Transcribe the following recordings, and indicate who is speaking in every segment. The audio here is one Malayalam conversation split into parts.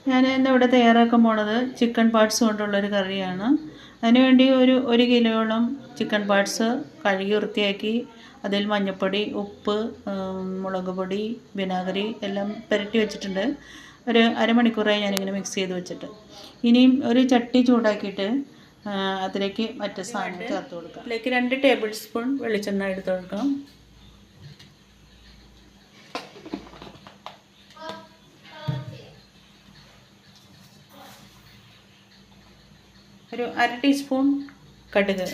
Speaker 1: ഞാൻ ഇന്നിവിടെ തയ്യാറാക്കാൻ പോണത് ചിക്കൻ പാർട്സ് കൊണ്ടുള്ളൊരു കറിയാണ്. അതിനുവേണ്ടി ഒരു കിലോയോളം ചിക്കൻ പാർട്സ് കഴുകി വൃത്തിയാക്കി അതിൽ മഞ്ഞൾപ്പൊടി, ഉപ്പ്, മുളക് പൊടി, വിനാഗിരി എല്ലാം പുരട്ടി വെച്ചിട്ടുണ്ട്. ഒരു അരമണിക്കൂറായി ഞാനിങ്ങനെ മിക്സ് ചെയ്ത് വെച്ചിട്ട്. ഇനിയും ഒരു ചട്ടി ചൂടാക്കിയിട്ട് അതിലേക്ക് മറ്റു സാധനം ചേർത്ത് കൊടുക്കാം. അതിലേക്ക് 2 ടേബിൾ സ്പൂൺ വെളിച്ചെണ്ണ എടുത്ത് കൊടുക്കാം. ഒരു 1/2 ടീസ്പൂൺ കടുക്,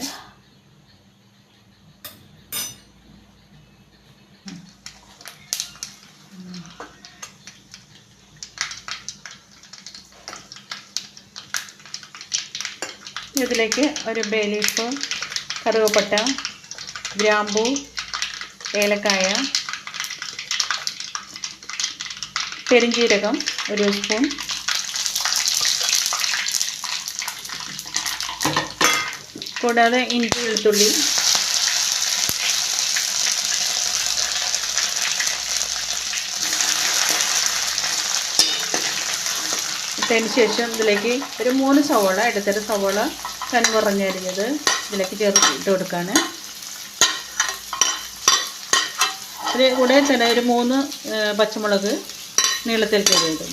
Speaker 1: ഇതിലേക്ക് ഒരു ബേ ലീഫ്, കറുവപ്പട്ട, ഗ്രാമ്പൂ, ഏലക്കായ, പെരുംജീരകം 1 സ്പൂൺ, കൂടാതെ ഇഞ്ചി വെളുത്തുള്ളി, ഇട്ടതിന് ശേഷം ഇതിലേക്ക് ഒരു 3 സവോള, ഇടത്തര സവോള കനം കുറഞ്ഞരിഞ്ഞത് ഇതിലേക്ക് ഇട്ട് കൊടുക്കുകയാണ്. ഇതിൽ കൂടെ തന്നെ ഒരു 3 പച്ചമുളക് നീളത്തിൽ കയറിയിടും.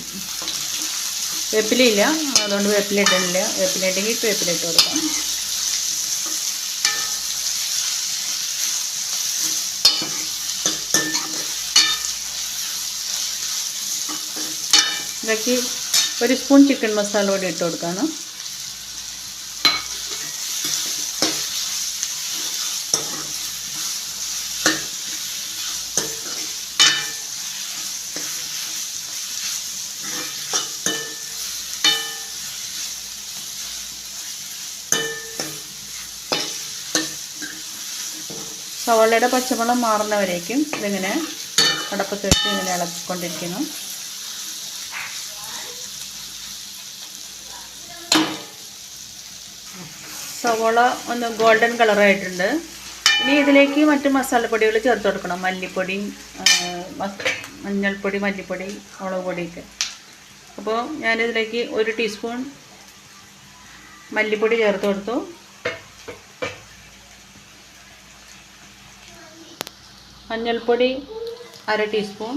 Speaker 1: വേപ്പിലയില്ല, അതുകൊണ്ട് വേപ്പില ഇടുന്നില്ല. വേപ്പില ഇട്ടെങ്കിൽ വേപ്പില ഇട്ട് കൊടുക്കാം. ഇതിലേക്ക് 1 സ്പൂൺ ചിക്കൻ മസാല കൂടി ഇട്ട് കൊടുക്കണം. സവാളയുടെ പച്ചമണം മാറുന്നവരേക്കും ഇതിങ്ങനെ അടപ്പത്ത് വെച്ച് ഇങ്ങനെ ഇളക്കിക്കൊണ്ടിരിക്കണം. സവാള ഒന്ന് ഗോൾഡൻ കളറായിട്ടുണ്ട്. ഇനി ഇതിലേക്ക് മറ്റ് മസാലപ്പൊടികൾ ചേർത്ത് കൊടുക്കണം. മല്ലിപ്പൊടി, മഞ്ഞൾപ്പൊടി, മല്ലിപ്പൊടി, മുളക് പൊടിയൊക്കെ. അപ്പോൾ ഞാനിതിലേക്ക് 1 ടീസ്പൂൺ മല്ലിപ്പൊടി ചേർത്ത് കൊടുത്തു. മഞ്ഞൾപ്പൊടി 1/2 ടീസ്പൂൺ,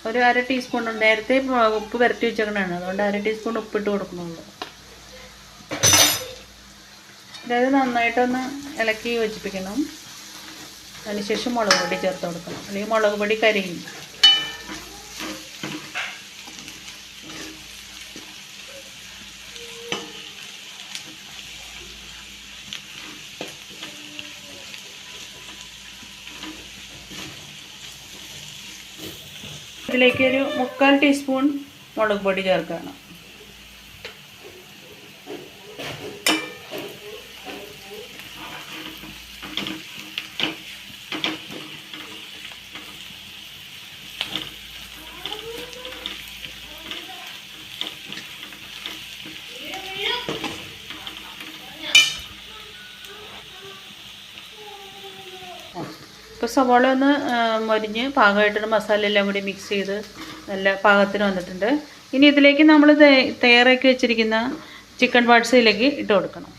Speaker 1: ഒരു 1/2 ടീസ്പൂൺ നേരത്തെ ഉപ്പ് പുരട്ടി വെച്ചേക്കണതാണ്, അതുകൊണ്ട് 1/2 ടീസ്പൂൺ ഉപ്പിട്ട് കൊടുക്കണുള്ളൂ. അതായത് നന്നായിട്ടൊന്ന് ഇളക്കി യോജിപ്പിക്കണം. അതിനുശേഷം മുളക് പൊടി ചേർത്ത് കൊടുക്കണം, അല്ലെങ്കിൽ മുളക് പൊടി കരിയും. ഇതിലേക്ക് ഒരു 3/4 ടീസ്പൂൺ മുളക് പൊടി ചേർക്കണം. ഇപ്പോൾ സവാള ഒന്ന് മൊരിഞ്ഞ് പാകമായിട്ടൊരു മസാല എല്ലാം കൂടി മിക്സ് ചെയ്ത് നല്ല പാകത്തിന് വന്നിട്ടുണ്ട്. ഇനി ഇതിലേക്ക് നമ്മൾ തയ്യാറാക്കി വെച്ചിരിക്കുന്ന ചിക്കൻ പാർട്സിലേക്ക് ഇട്ട് കൊടുക്കണം.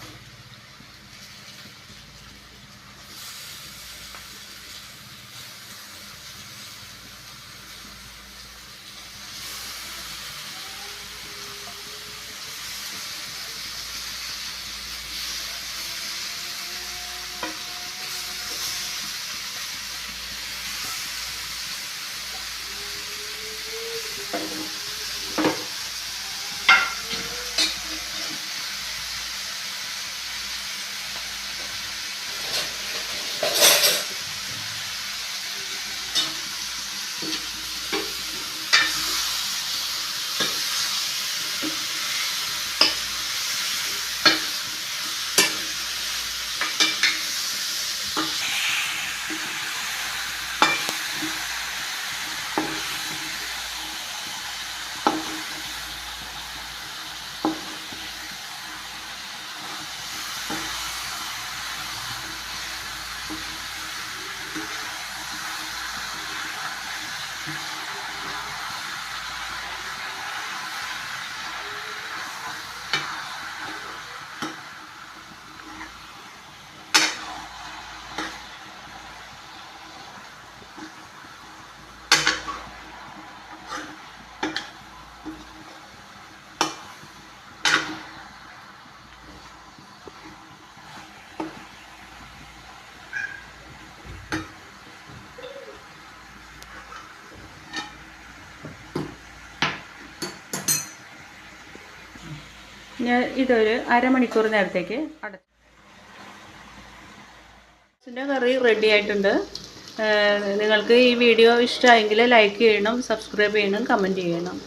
Speaker 1: ഞാൻ ഇതൊരു അരമണിക്കൂർ നേരത്തേക്ക് അടച്ചു. കറി റെഡി ആയിട്ടുണ്ട്. നിങ്ങൾക്ക് ഈ വീഡിയോ ഇഷ്ടമായെങ്കിൽ ലൈക്ക് ചെയ്യണം, സബ്സ്ക്രൈബ് ചെയ്യണം, കമൻറ്റ് ചെയ്യണം.